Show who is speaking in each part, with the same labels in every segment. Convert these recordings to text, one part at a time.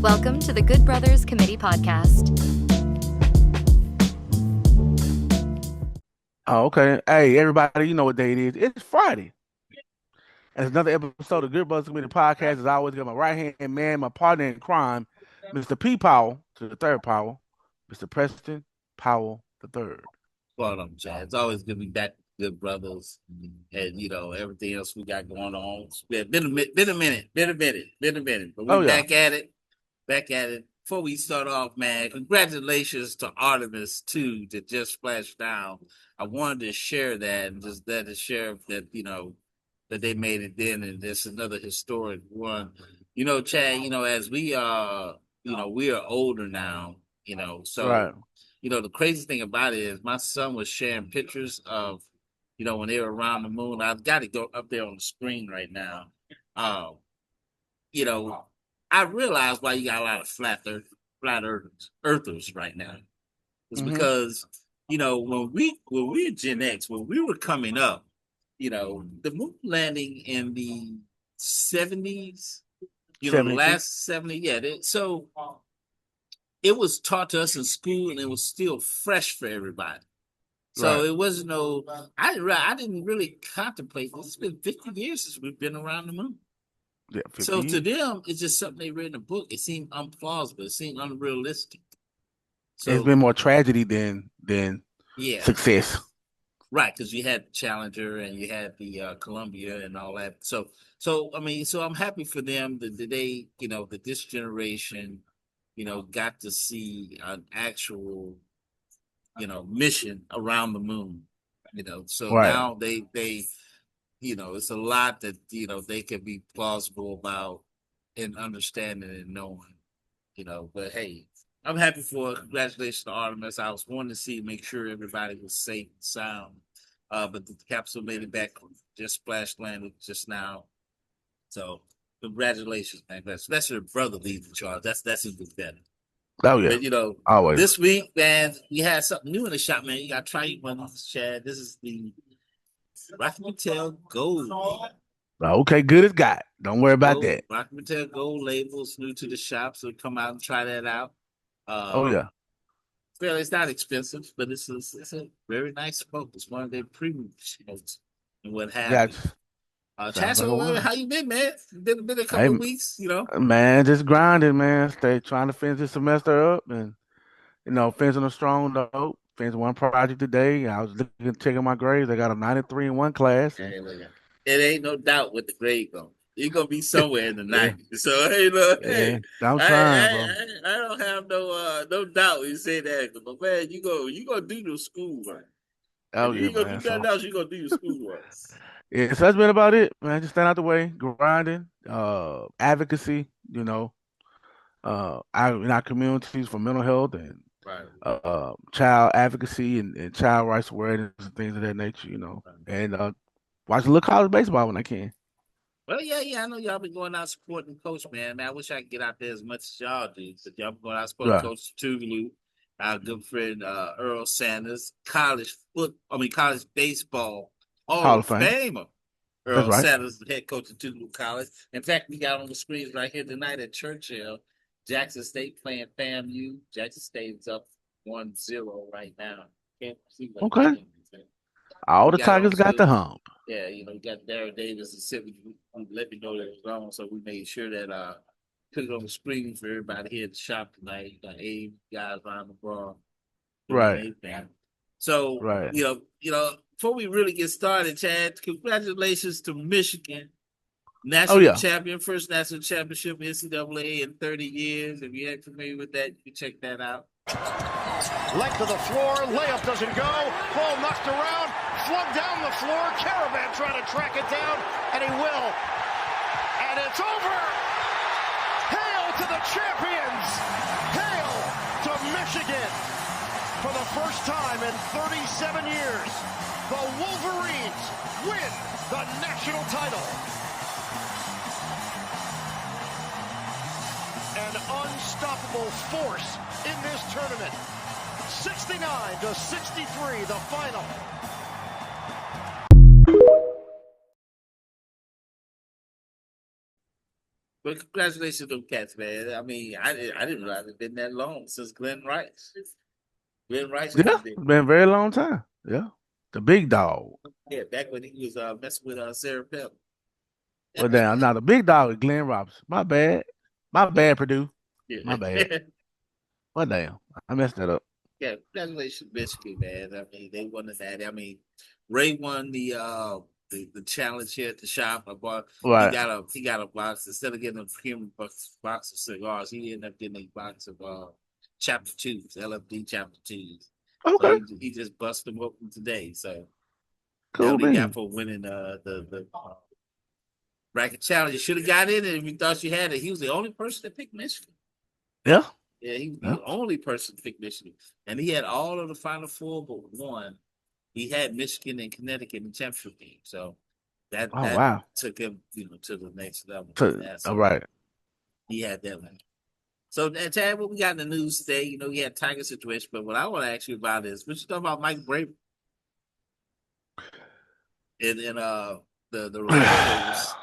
Speaker 1: Welcome to the Good Brothers Committee podcast.
Speaker 2: Oh, okay. Hey, everybody, you know what day it is. It's Friday. And it's another episode of Good Brothers Committee Podcast. As I always got my right-hand man, my partner in crime, Mr. P. Powell, to the third Powell, Mr. Preston Powell the third.
Speaker 3: Going on, Chad. It's always good to be back with Good Brothers and, everything else we got going on. It's been a minute. But we're back at it. Before we start off, man, congratulations to Artemis 2 that just splashed down. I wanted to share that and just let the sheriff that, that they made it then, and it's another historic one. Chad, as we are, we are older now, so,
Speaker 2: Right.
Speaker 3: The crazy thing about it is my son was sharing pictures of, when they were around the moon. I've got to go up there on the screen right now. I realize why you got a lot of flat earthers right now. It's because, when we were Gen X, when we were coming up, the moon landing in the 70s, the last 70, so it was taught to us in school and it was still fresh for everybody. So It wasn't I didn't really contemplate. It's been 50 years since we've been around the moon.
Speaker 2: Yeah,
Speaker 3: so to them, it's just something they read in a book. It seemed implausible. It seemed unrealistic.
Speaker 2: So it's been more tragedy than success.
Speaker 3: Right, because you had Challenger and you had the Columbia and all that. So I'm happy for them that they, that this generation, got to see an actual, mission around the moon. Now they it's a lot that, they can be plausible about and understanding and knowing, but hey, I'm happy for it. Congratulations to Artemis. I was wanting to make sure everybody was safe and sound. But the capsule made it back, just splash landed just now. So congratulations, man. That's your brother leading the charge. That's even better.
Speaker 2: Oh yeah.
Speaker 3: But
Speaker 2: always.
Speaker 3: This week, man, we had something new in the shop, man. You gotta try one, Chad. This is the Rocky Patel Gold.
Speaker 2: Okay, good as got. Don't worry about that.
Speaker 3: Rocky Patel Gold labels new to the shop, so come out and try that out.
Speaker 2: Oh yeah.
Speaker 3: Well, it's not expensive, but it's a very nice smoke. It's one of their premium smokes and what have you. Chad, how you been, man? Been a couple of weeks,
Speaker 2: Man, just grinding, man. Stay trying to finish this semester up and finish on a strong note. Finished one project today. I was checking my grades. I got a 93 in one class.
Speaker 3: Hey, it ain't no doubt with the grade going. You're gonna be somewhere in the 90s. So hey, look, hey,
Speaker 2: I'm trying, bro.
Speaker 3: I don't have no doubt you say that, but man, you gonna do your schoolwork.
Speaker 2: Oh
Speaker 3: yeah,
Speaker 2: you gonna
Speaker 3: do that else, you gonna do your schoolwork.
Speaker 2: Yeah, so that's been about it, man. Just stand out the way, grinding, advocacy, in our communities for mental health and child advocacy and child rights awareness and things of that nature, and watch a little college baseball when I can.
Speaker 3: Well, yeah, I know y'all been going out supporting Coach, man. I wish I could get out there as much as y'all do, but y'all been going out supporting Coach Tougaloo, our good friend Earl Sanders, college baseball Hall of Famer. Earl Sanders, the head coach of Tougaloo College. In fact, we got on the screens right here tonight at Churchill, Jackson State playing FAMU. Jackson State is up 1-0 right now. Can't see
Speaker 2: okay. All the Tigers got the hump.
Speaker 3: Yeah, you got Darren Davis and Sidney who let me know that it was on, so we made sure that put it on the screen for everybody here at the shop tonight. You got 8 guys around the bar.
Speaker 2: Right.
Speaker 3: So, before we really get started, Chad, congratulations to Michigan. National champion, first national championship in NCAA in 30 years. If you ain't familiar with that, you can check that out.
Speaker 4: Length of the floor, layup doesn't go. Ball knocked around, flung down the floor. Caravan trying to track it down, and he will. And it's over. Hail to the champions. Hail to Michigan. For the first time in 37 years, the Wolverines win the national title. An unstoppable force in this tournament. 69-63, the final.
Speaker 3: But congratulations to them cats, man. I mean, I didn't realize it's been that long since Glenn Rice. Glenn Rice
Speaker 2: Yeah,
Speaker 3: came in.
Speaker 2: it's been a very long time. Yeah, the big dog.
Speaker 3: Yeah, back when he was messing with Sarah Pell.
Speaker 2: Well, damn, now the big dog is Glenn Robinson. My bad, Purdue.
Speaker 3: Yeah.
Speaker 2: My bad. Well, damn, I messed that up.
Speaker 3: Yeah, congratulations, Michigan, man. I mean, they won the natty. I mean, Ray won the challenge here at the shop. I bought.
Speaker 2: Right.
Speaker 3: He got a box instead of getting a premium box of cigars. He ended up getting a box of Chapter 2s, LFD Chapter 2s.
Speaker 2: Okay,
Speaker 3: So he just busted them open today. So
Speaker 2: cool,
Speaker 3: that's what he
Speaker 2: man.
Speaker 3: got for winning the bracket challenge. You should have got in it if you thought you had it. He was the only person that picked Michigan.
Speaker 2: Yeah,
Speaker 3: Yeah, he was
Speaker 2: Yeah.
Speaker 3: the only person to pick Michigan. And he had all of the Final Four but one. He had Michigan and Connecticut in the championship game. So that
Speaker 2: wow.
Speaker 3: took him, to the next level.
Speaker 2: All right.
Speaker 3: He had that one. So Tad, what we got in the news today? We had Tiger situation, but what I want to ask you about is what you talking about Mike Brave and the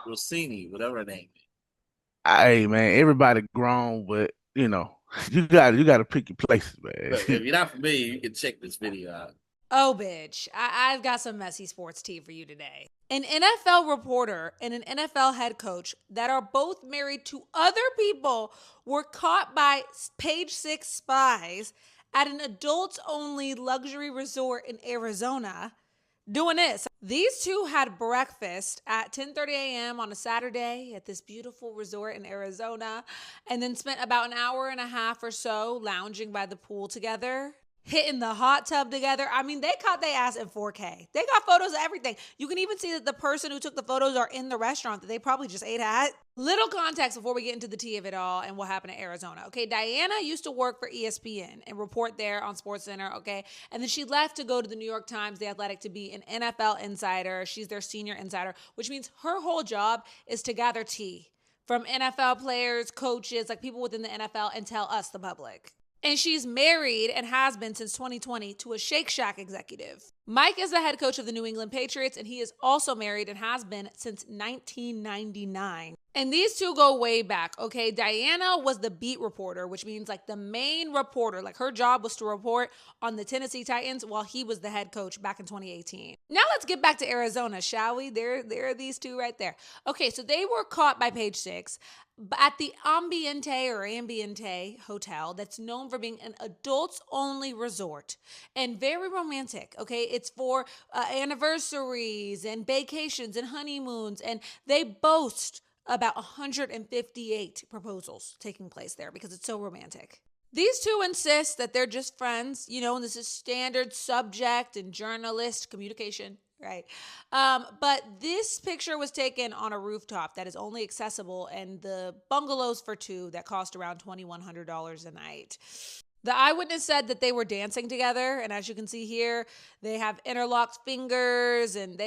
Speaker 3: Rossini, whatever her name is.
Speaker 2: Hey, man, everybody grown, but you got to pick your places, man.
Speaker 3: But if you're not familiar, you can check this video out.
Speaker 5: Oh, bitch. I've got some messy sports tea for you today. An NFL reporter and an NFL head coach that are both married to other people were caught by Page Six spies at an adults-only luxury resort in Arizona doing this. These two had breakfast at 10:30 a.m. on a Saturday at this beautiful resort in Arizona and then spent about an hour and a half or so lounging by the pool together, hitting the hot tub together. I mean, they caught their ass in 4K. They got photos of everything. You can even see that the person who took the photos are in the restaurant that they probably just ate at. Little context before we get into the tea of it all and what happened in Arizona. Okay, Diana used to work for ESPN and report there on SportsCenter, okay? And then she left to go to the New York Times, The Athletic, to be an NFL insider. She's their senior insider, which means her whole job is to gather tea from NFL players, coaches, like people within the NFL, and tell us, the public. And she's married and has been since 2020 to a Shake Shack executive. Mike is the head coach of the New England Patriots, and he is also married and has been since 1999. And these two go way back, okay? Diana was the beat reporter, which means like the main reporter. Like her job was to report on the Tennessee Titans while he was the head coach back in 2018. Now let's get back to Arizona, shall we? There are these two right there. Okay, so they were caught by Page Six at the Ambiente Hotel that's known for being an adults-only resort and very romantic, okay? It's for anniversaries and vacations and honeymoons, and they boast about 158 proposals taking place there because it's so romantic. These two insist that they're just friends, and this is standard subject and journalist communication, right? But this picture was taken on a rooftop that is only accessible and the bungalows for two that cost around $2,100 a night. The eyewitness said that they were dancing together, and as you can see here, they have interlocked fingers, and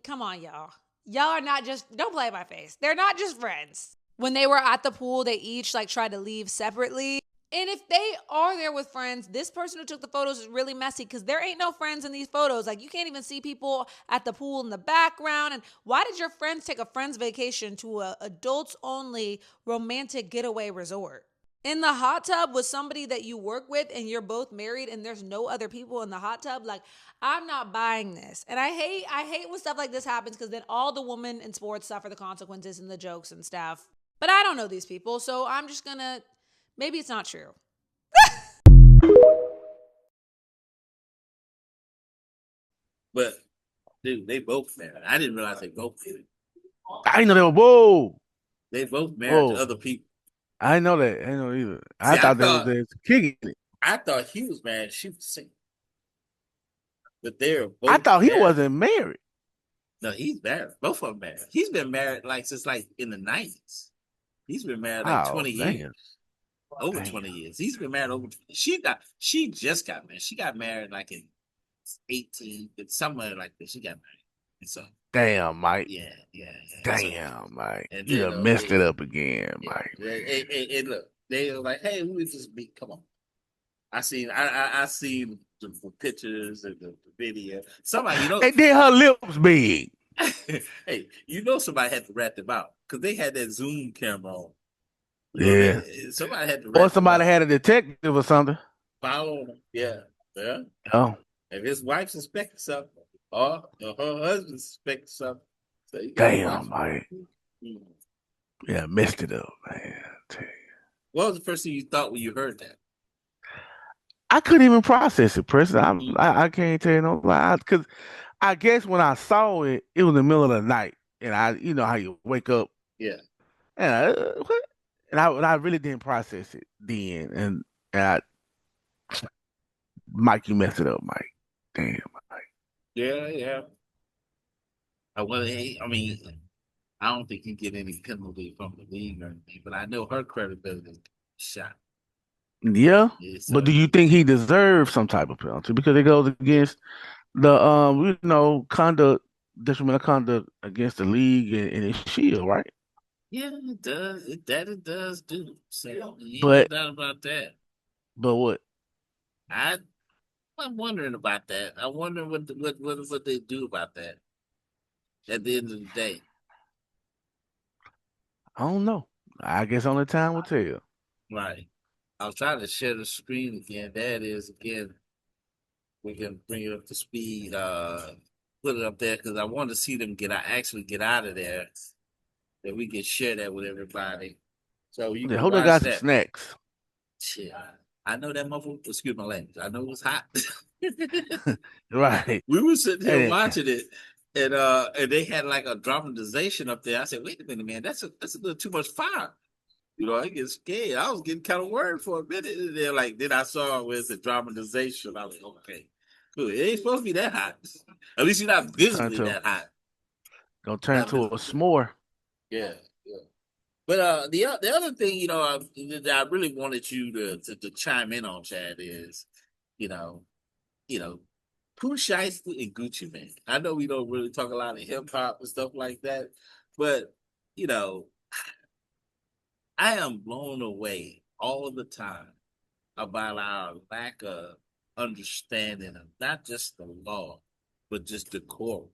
Speaker 5: come on, y'all. Y'all are not just, don't play in my face. They're not just friends. When they were at the pool, they each tried to leave separately. And if they are there with friends, this person who took the photos is really messy because there ain't no friends in these photos. Like you can't even see people at the pool in the background. And why did your friends take a friend's vacation to a adults only romantic getaway resort? In the hot tub with somebody that you work with and you're both married and there's no other people in the hot tub, like I'm not buying this. And I hate when stuff like this happens because then all the women in sports suffer the consequences and the jokes and stuff. But I don't know these people, so I'm just gonna, maybe it's not true.
Speaker 3: But dude, they both married. I didn't realize they both married.
Speaker 2: I didn't know they were. Whoa.
Speaker 3: They both married to other people.
Speaker 2: I didn't know that. I didn't know either. I thought they was kicking it.
Speaker 3: I thought he was married. She was single. But they're both
Speaker 2: I thought he
Speaker 3: married.
Speaker 2: wasn't married.
Speaker 3: No, he's married. Both of them married. He's been married since in the 90s. He's been married 20 years. Over 20 years. He's been married over 20. She just got married. She got married in 18, somewhere like this. She got married. And so
Speaker 2: damn, Mike.
Speaker 3: Yeah.
Speaker 2: Damn, Mike.
Speaker 3: And
Speaker 2: You done messed it up again, Mike.
Speaker 3: And look, they were like, hey, who is this meet? Come on. I seen the pictures and the video. Somebody,
Speaker 2: They did her lips big.
Speaker 3: Hey, somebody had to rat them out. because they had that Zoom camera on.
Speaker 2: Yeah.
Speaker 3: Somebody had to.
Speaker 2: Or somebody had a detective or something.
Speaker 3: Follow him. Yeah.
Speaker 2: Oh.
Speaker 3: If his wife suspects something, or her husband suspects something, so
Speaker 2: damn, Mike.
Speaker 3: Mm.
Speaker 2: Yeah, messed it up, man.
Speaker 3: What was the first thing you thought when you heard that?
Speaker 2: I couldn't even process it, Preston. I can't tell you no lie, because I guess when I saw it, it was in the middle of the night, and you know how you wake up,
Speaker 3: Yeah,
Speaker 2: and I really didn't process it then, and Mike, you messed it up, Mike. Damn, Mike.
Speaker 3: Yeah. I mean, I don't think you get any penalty from the league or anything, but I know her credibility is shot.
Speaker 2: Yeah,
Speaker 3: So,
Speaker 2: but do you think he deserves some type of penalty because it goes against the detrimental conduct against the league and its shield, right?
Speaker 3: Yeah, it does. It does do. So you
Speaker 2: But
Speaker 3: no doubt about that.
Speaker 2: But what?
Speaker 3: I'm wondering about that. I wonder what they do about that at the end of the day.
Speaker 2: I don't know. I guess only time will tell.
Speaker 3: Right. I was trying to share the screen again. There it is again. We can bring it up to speed. Put it up there because I want to see them get out of there. That we can share that with everybody. So you can
Speaker 2: Hold on, got some snacks.
Speaker 3: Shit. I know that motherfucker. Excuse my language. I know it was hot.
Speaker 2: Right.
Speaker 3: We were sitting here watching it, and they had like a dramatization up there. I said, "Wait a minute, man. That's a little too much fire." You know, I get scared. I was getting kind of worried for a minute. And then I saw it was a dramatization. I was like, okay, good. It ain't supposed to be that hot. At least you're not visibly that hot.
Speaker 2: Gonna turn into a s'more.
Speaker 3: Yeah. But the other thing, that I really wanted you to chime in on, Chad, is, Pooh Shiesty and Gucci Mane. I know we don't really talk a lot of hip hop and stuff like that, but I am blown away all the time about our lack of understanding of not just the law, but just decorum.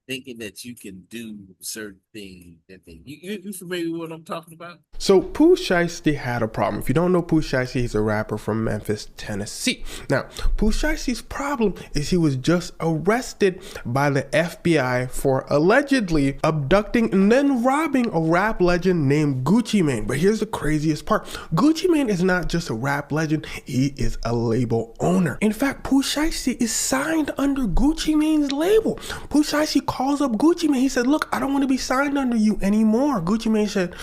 Speaker 3: Thinking that you can do certain things. You familiar with what I'm talking about?
Speaker 6: So Pooh Shiesty had a problem. If you don't know Pooh Shiesty, he's a rapper from Memphis, Tennessee. Now, Pooh Shiesty's problem is he was just arrested by the FBI for allegedly abducting and then robbing a rap legend named Gucci Mane. But here's the craziest part. Gucci Mane is not just a rap legend, he is a label owner. In fact, Pooh Shiesty is signed under Gucci Mane's label. Pooh Shiesty calls up Gucci Mane. He said, look, I don't want to be signed under you anymore. Gucci Mane said,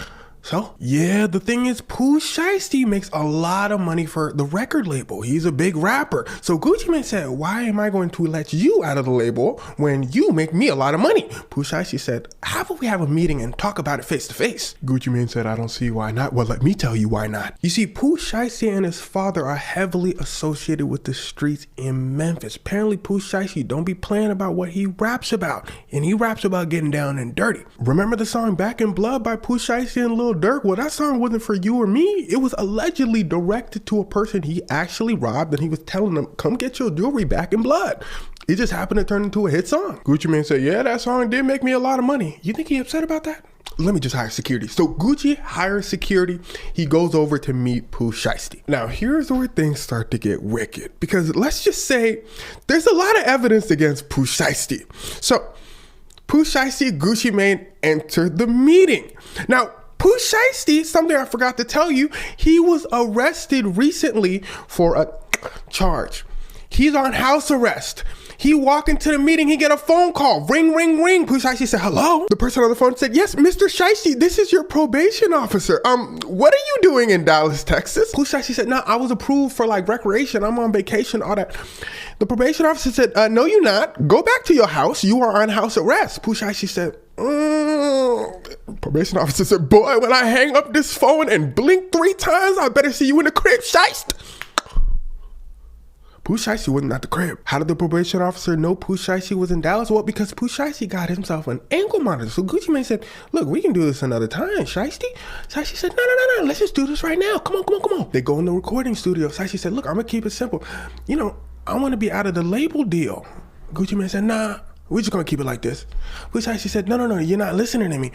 Speaker 6: so? Yeah, the thing is, Pooh Shiesty makes a lot of money for the record label. He's a big rapper. So Gucci Mane said, why am I going to let you out of the label when you make me a lot of money? Pooh Shiesty said, how about we have a meeting and talk about it face to face? Gucci Mane said, I don't see why not. Well, let me tell you why not. You see, Pooh Shiesty and his father are heavily associated with the streets in Memphis. Apparently, Pooh Shiesty don't be playing about what he raps about. And he raps about getting down and dirty. Remember the song Back in Blood by Pooh Shiesty and Lil Durk? Well, that song wasn't for you or me. It was allegedly directed to a person he actually robbed, and he was telling them, come get your jewelry back in blood. It just happened to turn into a hit song. Gucci Mane said, yeah, that song did make me a lot of money. You think he upset about that? Let me just hire security. So Gucci hires security. He goes over to meet Pooh Shiesty. Now, here's where things start to get wicked, because let's just say there's a lot of evidence against Pooh Shiesty. So Pooh Shiesty, Gucci Mane entered the meeting. Now, Pooh Shiesty, something I forgot to tell you, he was arrested recently for a charge. He's on house arrest. He walked into the meeting, he get a phone call. Ring, ring, ring. Pooh Shiesty said, hello? The person on the phone said, yes, Mr. Shiesty, this is your probation officer. What are you doing in Dallas, Texas? Pooh Shiesty said, no, I was approved for like recreation. I'm on vacation, all that. The probation officer said, no, you're not. Go back to your house. You are on house arrest. Pooh Shiesty said, Probation officer said, boy, when I hang up this phone and blink 3 times, I better see you in the crib, Shiesty. Pooh Shiesty wasn't at the crib. How did the probation officer know Pooh Shiesty was in Dallas? Well, because Pooh Shiesty got himself an ankle monitor. So Gucci Mane said, look, we can do this another time, Shiesty. Shiesty said, no, let's just do this right now. Come on. They go in the recording studio. Shiesty said, look, I'm going to keep it simple. I want to be out of the label deal. Gucci Mane said, nah, We're just gonna keep it like this. Pooh Shiesty said, no, you're not listening to me.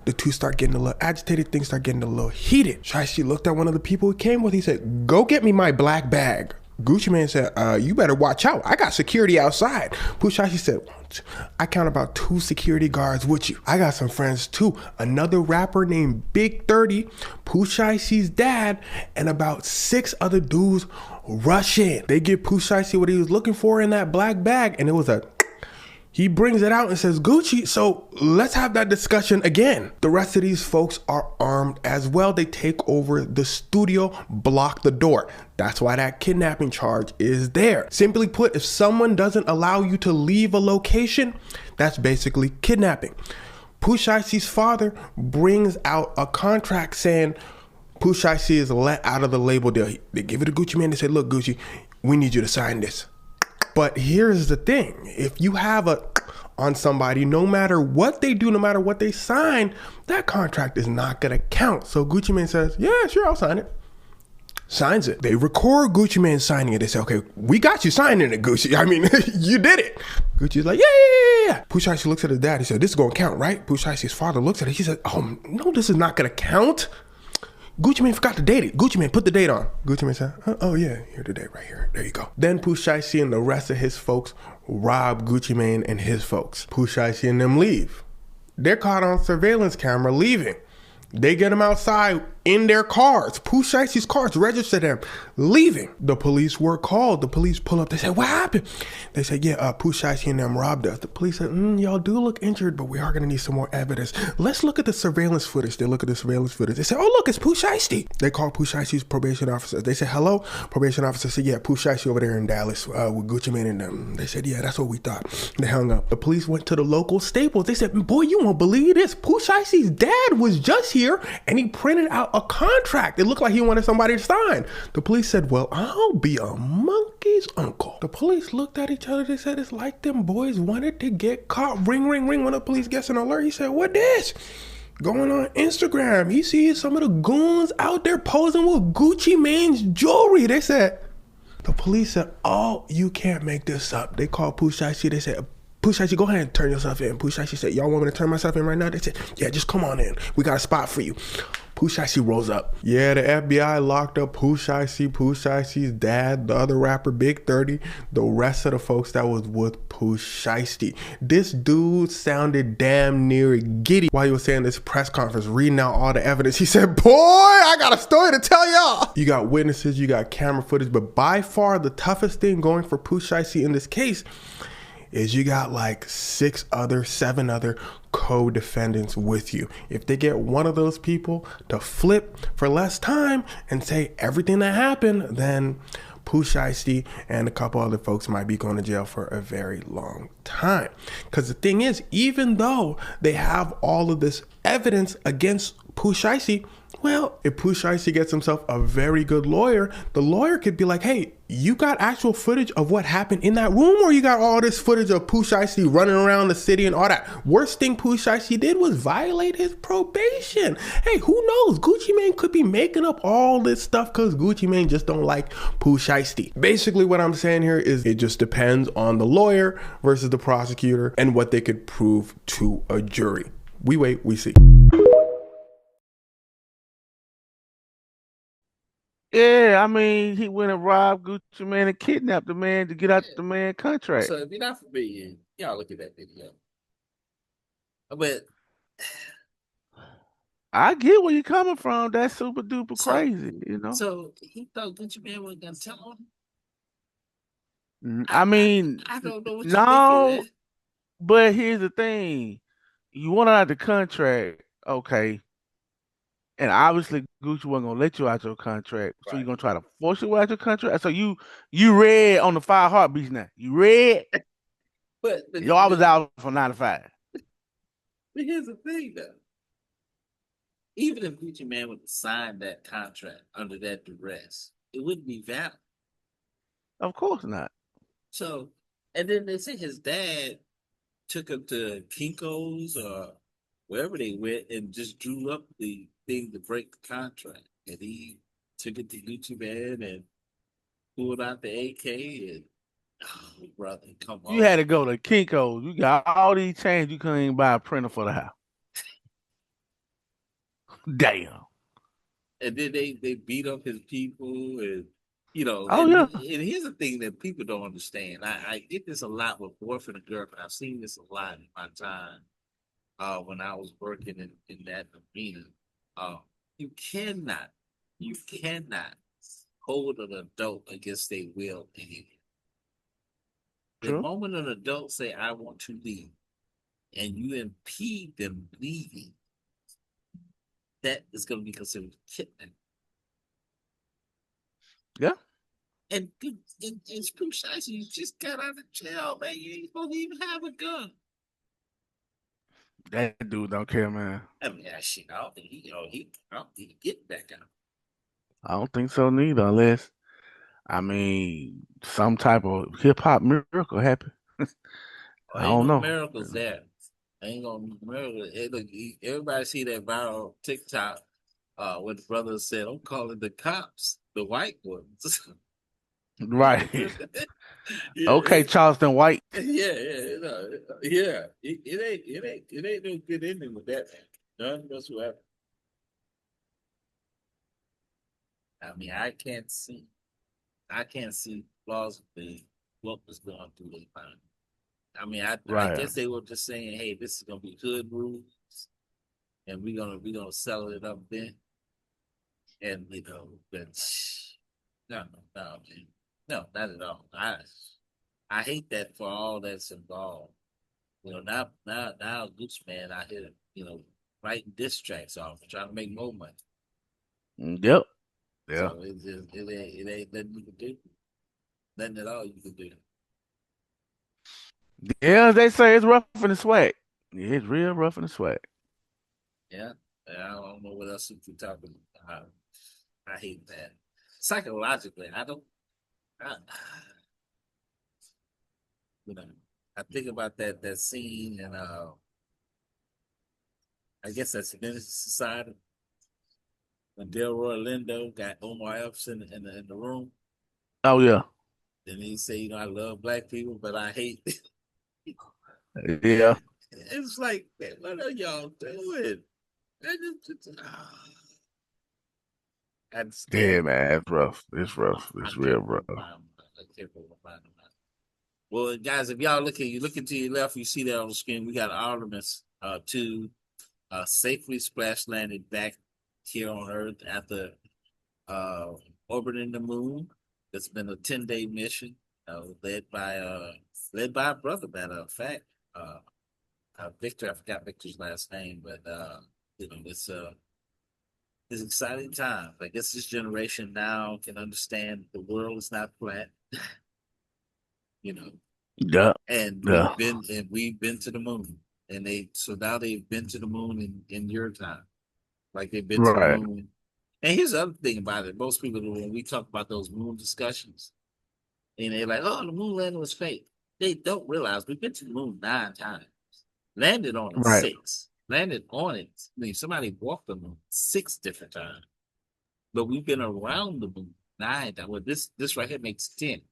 Speaker 6: The two start getting a little agitated, things start getting a little heated. Shiesty looked at one of the people he came with, he said, go get me my black bag. Gucci Mane said, you better watch out. I got security outside. Pooh Shiesty said, I count about 2 security guards with you. I got some friends too. Another rapper named Big 30, Pooh Shiesty's dad, and about 6 other dudes rush in. They give Pooh Shiesty what he was looking for in that black bag, and it was he brings it out and says, Gucci, so let's have that discussion again. The rest of these folks are armed as well. They take over the studio, block the door. That's why that kidnapping charge is there. Simply put, if someone doesn't allow you to leave a location, that's basically kidnapping. Pooh Shiesty's father brings out a contract saying Pooh Shiesty is let out of the label deal. They give it to Gucci Mane. They say, look, Gucci, we need you to sign this. But here's the thing. If you have on somebody, no matter what they do, no matter what they sign, that contract is not going to count. So Gucci Mane says, yeah, sure, I'll sign it. Signs it. They record Gucci Mane signing it. They say, okay, we got you signing it, Gucci. I mean, you did it. Gucci's like, yeah. Pooh Shiesty looks at his dad. He said, this is going to count, right? Pooh Shiesty's father looks at it. He said, oh, no, this is not going to count. Gucci Mane forgot to date it. Gucci Mane, put the date on. Gucci Mane said, oh yeah, here's the date right here. There you go. Then Pooh Shiesty and the rest of his folks rob Gucci Mane and his folks. Pooh Shiesty and them leave. They're caught on surveillance camera leaving. They get them outside in their cars. Pooh Shiesty's cars register them, leaving. The police were called. The police pull up. They said, what happened? They said, yeah, Pooh Shiesty and them robbed us. The police said, y'all do look injured, but we are going to need some more evidence. Let's look at the surveillance footage. They look at the surveillance footage. They said, oh, look, it's Pooh Shiesty. They called Pooh Shiesty's probation officers. They said, hello? Probation officer said, yeah, Pooh Shiesty over there in Dallas with Gucci Mane and them. They said, yeah, that's what we thought. They hung up. The police went to the local Staples. They said, boy, you won't believe this. Pooh Shiesty's dad was just here and he printed out a contract. It looked like he wanted somebody to sign. The police said, well, I'll be a monkey's uncle. The police looked at each other. They said, it's like them boys wanted to get caught. Ring, ring, ring. When the police gets an alert, he said, what this? Going on Instagram. He sees some of the goons out there posing with Gucci Mane's jewelry. They said, the police said, oh, you can't make this up. They called Pooh Shiesty. They said, Pooh Shiesty, go ahead and turn yourself in. Pooh Shiesty said, y'all want me to turn myself in right now? They said, yeah, just come on in. We got a spot for you. Pooh Shiesty rolls up. Yeah, the FBI locked up Pooh Shiesty, Pooh Shiesty's dad, the other rapper, Big 30, the rest of the folks that was with Pooh Shiesty. This dude sounded damn near giddy while he was saying this press conference, reading out all the evidence. He said, boy, I got a story to tell y'all. You got witnesses, you got camera footage, but by far the toughest thing going for Pooh Shiesty in this case is you got like 7 other co-defendants with you. If they get one of those people to flip for less time and say everything that happened, then Pooh Shiesty and a couple other folks might be going to jail for a very long time. Because the thing is, even though they have all of this evidence against Pooh Shiesty, well, if Pooh Shiesty gets himself a very good lawyer, the lawyer could be like, hey, you got actual footage of what happened in that room, or you got all this footage of Pooh Shiesty running around the city and all that? Worst thing Pooh Shiesty did was violate his probation. Hey, who knows? Gucci Mane could be making up all this stuff because Gucci Mane just don't like Pooh Shiesty. Basically, what I'm saying here is it just depends on the lawyer versus the prosecutor and what they could prove to a jury. We wait, we see.
Speaker 2: Yeah, I mean, he went and robbed Gucci Mane and kidnapped the man to get out the man contract.
Speaker 3: So if you're not familiar, y'all look at that video. But
Speaker 2: I get where you're coming from. That's super duper
Speaker 3: So-
Speaker 2: crazy, you know.
Speaker 3: so he thought Gucci Mane wasn't gonna tell him.
Speaker 2: I mean,
Speaker 3: I don't know what you
Speaker 2: no,
Speaker 3: think of that.
Speaker 2: but here's the thing: you want out the contract, okay? And obviously, Gucci wasn't gonna let you out your contract, so you're
Speaker 3: Right.
Speaker 2: gonna try to force your way out your contract. So you read on the 5 heartbeats now. You read.
Speaker 3: But
Speaker 2: Yo, I was out from 9 to 5.
Speaker 3: But here's the thing, though. Even if Gucci Mane would have signed that contract under that duress, it wouldn't be valid.
Speaker 2: Of course not.
Speaker 3: So, and then they say his dad took him to Kinko's or wherever they went and just drew up the thing to break the contract. And he took it to Gucci Mane and pulled out the AK. And Oh, brother, come on.
Speaker 2: You had to go to Kinko's. You got all these chains. You couldn't even buy a printer for the house. Damn.
Speaker 3: And then they beat up his people, and
Speaker 2: Oh,
Speaker 3: and,
Speaker 2: yeah.
Speaker 3: and here's the thing that people don't understand. I get this a lot with boyfriend and girlfriend. I've seen this a lot in my time when I was working in that arena. Uh, you cannot, you cannot hold an adult against their will anymore. The
Speaker 2: True.
Speaker 3: moment an adult say, "I want to leave," and you impede them leaving, that is going to be considered kidnapping.
Speaker 2: Yeah.
Speaker 3: And Screw Shiesty, you just got out of jail, man. You ain't supposed to even have a gun.
Speaker 2: That dude don't care, man.
Speaker 3: I mean, shit, I don't think I don't think he get back out.
Speaker 2: I don't think so neither, unless, I mean, some type of hip hop miracle happened. I
Speaker 3: Ain't
Speaker 2: don't
Speaker 3: no
Speaker 2: know.
Speaker 3: miracles there. Ain't gonna be miracles. Hey, look, everybody see that viral TikTok where the brother said, "I'm calling the cops, the white ones."
Speaker 2: Right.
Speaker 3: Yeah,
Speaker 2: Okay, Charleston White.
Speaker 3: yeah, yeah. It ain't no good ending with that, man. None whatsoever. I mean, I can't see plausibly what was going through their mind. I mean, I
Speaker 2: Right.
Speaker 3: guess they were just saying, "Hey, this is gonna be hood rules, and we're gonna sell it up then." And but no, man, no, not at all. I hate that for all that's involved. Now, Gucci Man out here, writing diss tracks off and trying to make more money.
Speaker 2: Yep. Yeah.
Speaker 3: So it ain't nothing you can do. Nothing at all you can do.
Speaker 2: Yeah, as they say, it's rough in the swag. Yeah, it's real rough in the swag.
Speaker 3: Yeah, I don't know what else you can talk about. I hate that. Psychologically, I don't. I, I think about that scene, and I guess that's Menace to Society when Delroy Lindo got Omar Epps in the room.
Speaker 2: Oh yeah.
Speaker 3: Then he say, I love black people, but I hate.
Speaker 2: Yeah.
Speaker 3: It's like, man, what are y'all doing?
Speaker 2: Yeah, man, it's rough. It's rough. It's real rough.
Speaker 3: Well, guys, if y'all look to your left, you see that on the screen. We got Artemis 2 safely splash landed back here on Earth after orbiting the moon. It's been a 10-day mission led by a brother, matter of fact. Victor, I forgot Victor's last name, but it's an exciting time. I guess this generation now can understand the world is not flat.
Speaker 2: Yeah.
Speaker 3: And
Speaker 2: Yeah.
Speaker 3: we've been to the moon. And now they've been to the moon in your time. Like they've been to the
Speaker 2: Right.
Speaker 3: moon. And here's the other thing about it. Most people, when we talk about those moon discussions, and they're like, "Oh, the moon landing was fake." They don't realize we've been to the moon 9 times. Landed on it
Speaker 2: Right.
Speaker 3: 6. Landed on it. I mean, somebody walked the moon 6 different times. But we've been around the moon 9 times. Well, this right here makes 10. 10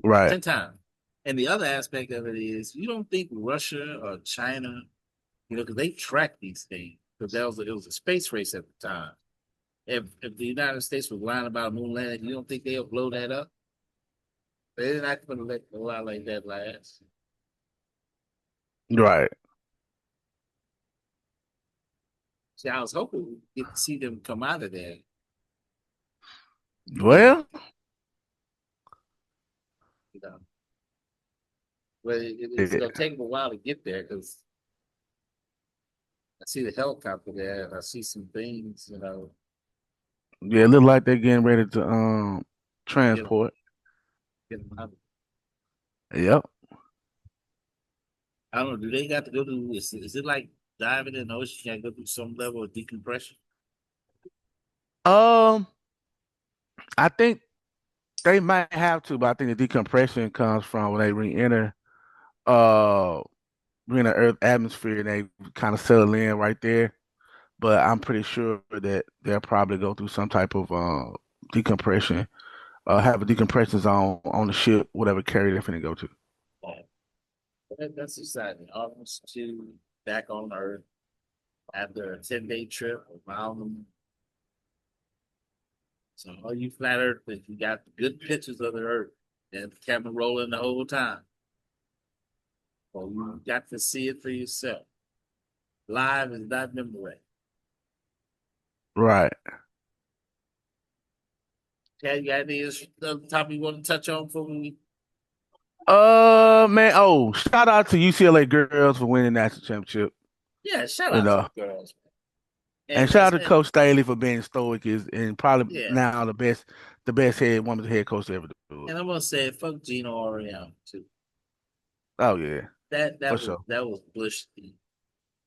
Speaker 2: Right.
Speaker 3: times. And the other aspect of it is, you don't think Russia or China, because they track these things, because it was a space race at the time. If the United States was lying about moon landing, you don't think they'll blow that up? They're not going to let a lie like that last.
Speaker 2: Right.
Speaker 3: See, I was hoping we'd get to see them come out of there.
Speaker 2: Well,
Speaker 3: But it's going to take them a while to get there, because I see the helicopter there, and I see some things,
Speaker 2: yeah, it look like they're getting ready to transport.
Speaker 3: get them out.
Speaker 2: Yep.
Speaker 3: I don't know. Do they got to go through? Is it like diving in the ocean? You got to go through some level of decompression.
Speaker 2: I think they might have to, but I think the decompression comes from when they re-enter the Earth atmosphere and they kind of settle in right there. But I'm pretty sure that they'll probably go through some type of decompression have a decompression zone on the ship, whatever carrier they're finna go to.
Speaker 3: That's exciting. Almost to back on Earth after a 10-day trip around the moon. So all you flat earthers, you got good pictures of the Earth and the camera rolling the whole time. So you got to see it for yourself. Live is not memory.
Speaker 2: Right.
Speaker 3: Okay, you got any other topic you want to touch on before we?
Speaker 2: Man. Oh, shout out to UCLA girls for winning national championship.
Speaker 3: Yeah, shout
Speaker 2: You
Speaker 3: out to
Speaker 2: know,
Speaker 3: the girls.
Speaker 2: and shout out to Coach Staley for being stoic and probably
Speaker 3: Yeah.
Speaker 2: now the best women's head coach to ever do it.
Speaker 3: And I'm gonna say fuck Gino Orion too.
Speaker 2: Oh yeah,
Speaker 3: That
Speaker 2: for
Speaker 3: was
Speaker 2: sure.
Speaker 3: that was Bush League.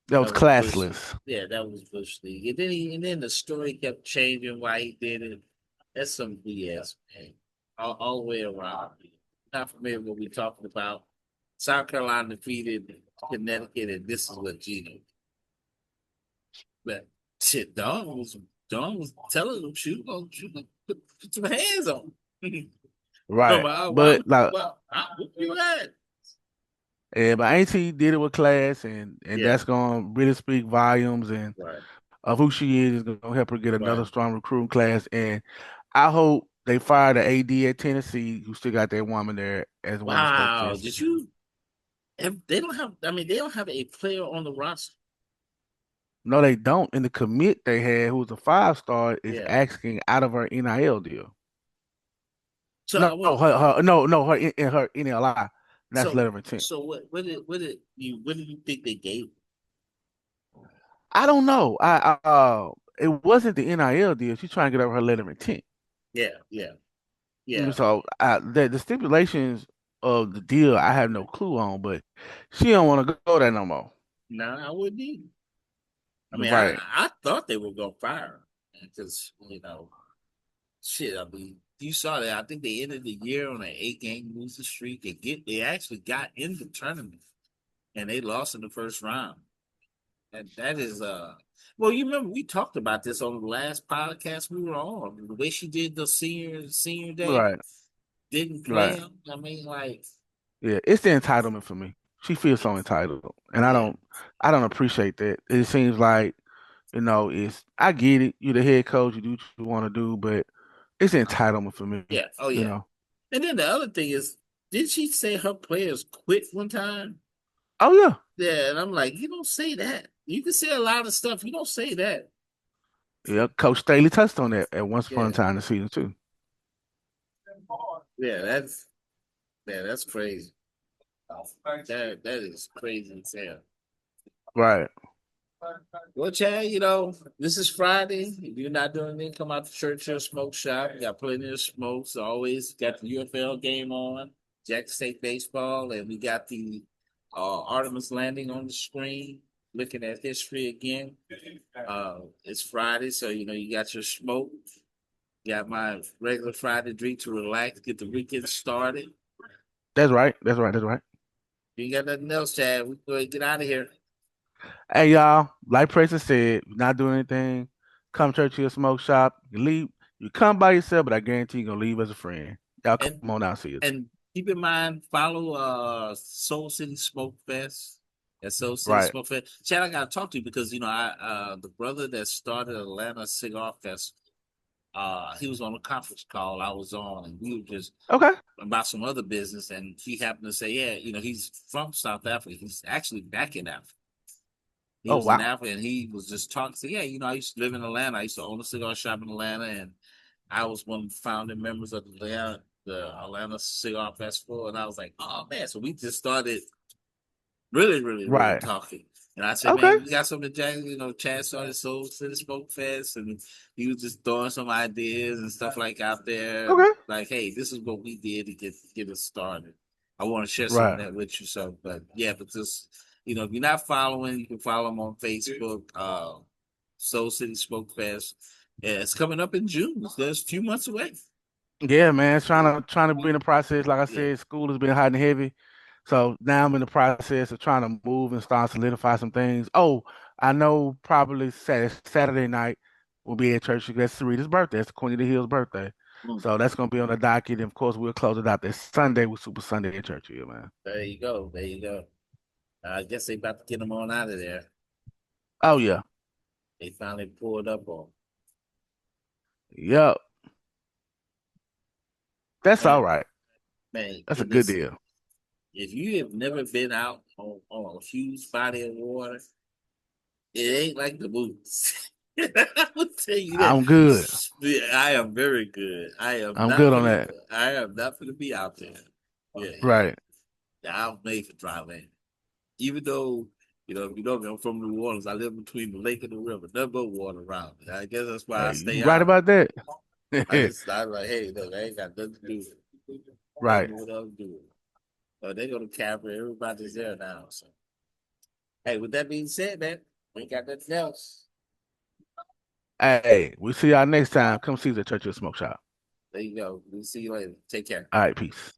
Speaker 2: That was
Speaker 3: Bush.
Speaker 2: classless.
Speaker 3: Yeah, that was Bush League. And then the story kept changing why he did it. That's some BS, man. All the way around. Not familiar with what we're talking about. South Carolina defeated Connecticut, and this is what Gino did. But shit, Dawn was telling them, shoot, put some hands on.
Speaker 2: Right.
Speaker 3: No,
Speaker 2: But like,
Speaker 3: I whoop your ass.
Speaker 2: yeah, but Auntie did it with class, and
Speaker 3: Yeah.
Speaker 2: that's gonna really speak volumes and
Speaker 3: Right.
Speaker 2: of who she is gonna help her get another
Speaker 3: Right.
Speaker 2: strong recruiting class. And I hope they fire the AD at Tennessee, who still got that woman there as women's
Speaker 3: Wow.
Speaker 2: coach.
Speaker 3: Did you? They don't have. I mean, they don't have a player on the roster.
Speaker 2: No, they don't. And the commit they had, who was a 5-star, is
Speaker 3: Yeah.
Speaker 2: asking out of her NIL deal.
Speaker 3: So
Speaker 2: No, her in her NLI. That's
Speaker 3: So-
Speaker 2: letter of intent.
Speaker 3: So what did you think they gave?
Speaker 2: I don't know. It wasn't the NIL deal. She's trying to get over her letter of intent.
Speaker 3: Yeah.
Speaker 2: So the stipulations of the deal, I have no clue on, but she don't want to go there no more.
Speaker 3: No, I wouldn't either. I mean,
Speaker 2: Right.
Speaker 3: I thought they were gonna fire her because shit. I mean, you saw that. I think they ended the year on an 8-game losing streak. They actually got in the tournament, and they lost in the first round. And that is well, you remember we talked about this on the last podcast we were on. The way she did the senior day,
Speaker 2: Right.
Speaker 3: didn't play
Speaker 2: Right.
Speaker 3: him. I mean, like,
Speaker 2: Yeah, it's the entitlement for me. She feels so entitled, and I don't appreciate that. It seems like, I get it. You're the head coach. You do what you want to do, but it's entitlement for me.
Speaker 3: yeah, oh
Speaker 2: You
Speaker 3: yeah.
Speaker 2: know.
Speaker 3: And then the other thing is, did she say her players quit one time?
Speaker 2: Oh yeah.
Speaker 3: Yeah, and I'm like, you don't say that. You can say a lot of stuff. You don't say that.
Speaker 2: Yeah, Coach Staley touched on that at once upon a
Speaker 3: Yeah.
Speaker 2: time this season too.
Speaker 3: Yeah, that's crazy. That is crazy as hell.
Speaker 2: Right.
Speaker 3: Well, Chad, this is Friday. If you're not doing anything, come out to Churchill Smoke Shop. Got plenty of smokes. Always got the UFL game on, Jackson State baseball, and we got the Artemis Landing on the screen. Looking at history again. It's Friday, so you got your smoke. Got my regular Friday drink to relax, get the weekend started.
Speaker 2: That's right. That's right.
Speaker 3: You ain't got nothing else, Chad. We go ahead and get out of here.
Speaker 2: Hey y'all, like Preston said, we're not doing anything. Come to Churchill Smoke Shop. You leave. You come by yourself, but I guarantee you're gonna leave as a friend. Y'all come on out, see us.
Speaker 3: And keep in mind, follow Soul City Smoke Fest. At Soul City
Speaker 2: Right.
Speaker 3: Smoke Fest. Chad, I gotta talk to you because I the brother that started Atlanta Cigar Fest, he was on a conference call I was on, and we were just
Speaker 2: Okay.
Speaker 3: about some other business, and he happened to say, yeah, he's from South Africa. He's actually back in Africa. He
Speaker 2: Oh,
Speaker 3: was
Speaker 2: wow.
Speaker 3: in Africa, and he was just talking. So, yeah, I used to live in Atlanta. I used to own a cigar shop in Atlanta, and I was one of the founding members of the Atlanta Cigar Festival. And I was like, oh man! So we just started really
Speaker 2: Right.
Speaker 3: talking. And I said,
Speaker 2: Okay.
Speaker 3: man, we got something, Jack. Chad started Soul City Smoke Fest, and he was just throwing some ideas and stuff like out there.
Speaker 2: Okay.
Speaker 3: Like, hey, this is what we did to get us started. I want to share some of
Speaker 2: Right.
Speaker 3: that with you. So, but just if you're not following, you can follow him on Facebook. Soul City Smoke Fest. Yeah, it's coming up in June. So it's a few months away.
Speaker 2: Yeah, man. Trying to be in the process. Like I said, school has been hot and heavy. So now I'm in the process of trying to move and start solidify some things. Oh, I know probably Saturday night we'll be at church. That's Sarita's birthday. It's Queen of the Hill's birthday. So that's gonna be on the docket. And of course, we'll close it out this Sunday with Super Sunday at Churchill, man.
Speaker 3: There you go. There you go. I guess they about to get them on out of there.
Speaker 2: Oh yeah.
Speaker 3: They finally pulled up on.
Speaker 2: Yep. That's
Speaker 3: Man,
Speaker 2: all right.
Speaker 3: man,
Speaker 2: That's a
Speaker 3: and
Speaker 2: good
Speaker 3: listen,
Speaker 2: deal.
Speaker 3: if you have never been out on a huge body of water, it ain't like the movies. I will tell you that.
Speaker 2: I'm good.
Speaker 3: Yeah, I am very good.
Speaker 2: I'm good on that.
Speaker 3: I am not going to be out there. Yeah,
Speaker 2: Right.
Speaker 3: I'm made for dry land. Even though, if you know me, I'm from New Orleans. I live between the lake and the river. Nothing but water around me. I guess that's why I stay
Speaker 2: You
Speaker 3: out.
Speaker 2: right about that?
Speaker 3: I'm like, hey, look, I ain't got nothing to do with it.
Speaker 2: Right.
Speaker 3: What else to do? But they go to Capri. Everybody's there now. So, hey, with that being said, man, we ain't got nothing else.
Speaker 2: Hey, we'll see y'all next time. Come see the Churchill Smoke Shop.
Speaker 3: There you go. We'll see you later. Take care.
Speaker 2: All right, peace.